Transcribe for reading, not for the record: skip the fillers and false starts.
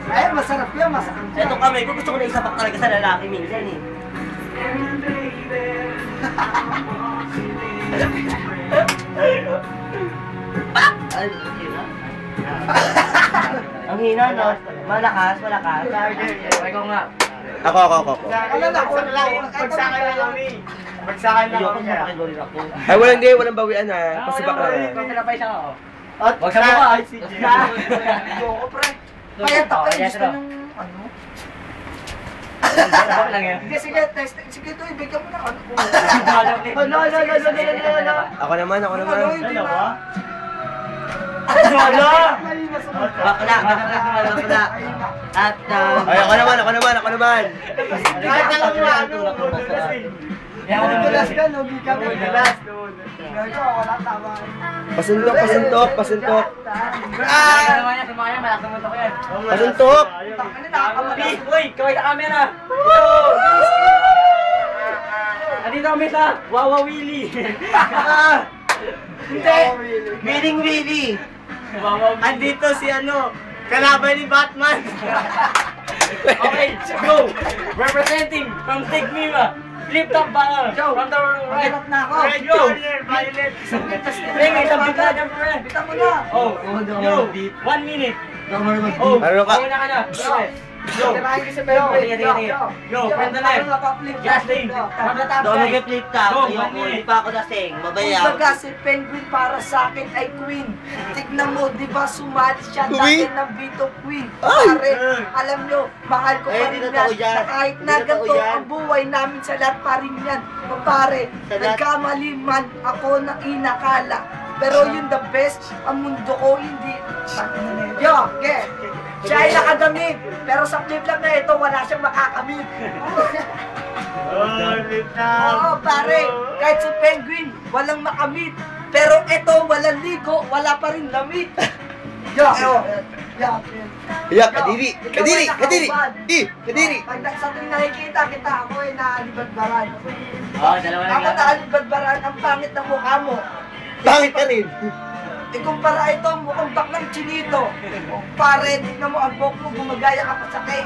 Ay, masarap yan, masarap. Itong kamay ko, gusto ko na isapak talaga sa lalaki minsan eh. Ay, ang hina, no? Malakas, malakas. Ikaw nga. Ako. Ano lang, Pagsakan lang kami. Pagsakan lang Ayoko kami. na makigoril ako. Ay, walang bawian ha. Pasibak lang. Pinapay siya ako. At Wag sa mukha, ay si Ayoko, pre. Kaya tayo, gusto nung ano? Sarap lang yan. Sige, sige to, ibigyan mo na ano. No. Ako naman. Bakla. At, Ay, ako naman. Kahit alam mo ano. Madulas ka, no? Di ka madulas. Wala tama. Pasuntok. Sumaya, malakas mo ito yan. Pasuntok. Uy, kaway sa camera. Andito kami sa Wawa Willy. hindi! Willing Willy! Andito si ano, kalaban ni Batman. Okay, go! Representing from Take Mima, flip top banner from the right. Magalap na ako. Red corner, violet. Ring, isang bigla dyan, friend. Bitan mo na. Oh, yo, 1 minute. Oh, Ano ka? una ka na. Yo, Tirahin ko si Pepe. Sige. Yo, friend the left. Justin, from the top Doon right. nag-flip top. Go, Ayoko, 1 minute. hindi pa ako lasing. Mabayaw. Kumbaga si Penguin para sa akin ay queen. Tignan mo, di ba sumali siya Queen? dati ng Vito Queen. Ay! Pare, alam nyo, mahal ko Ay, pa hindi rin totoo yan. yan. Na kahit na Hindi totoo ganito yan. ang buhay namin sa lahat pa rin yan. Pare, Sa lahat. nagkamali man ako na inakala. Pero yung the best, ang mundo ko hindi. Yo, get. Siya ay nakadamit. Pero sa flip lang na ito, wala siyang makakamit. Oo, pare, kahit si Penguin, walang makamit. Pero ito, walang ligo, wala pa rin damit. Yo, Iyak, kadiri. Pag sa tuwing nakikita kita, ako ay naalibadbaran. Dalawa lang Ako yan. naalibadbaran, ang pangit ng mukha mo. Pangit ka rin. Ikumpara ito, mukhang baklang chinito. Pare, tignan mo ang buhok mo, gumagaya ka pa sa kay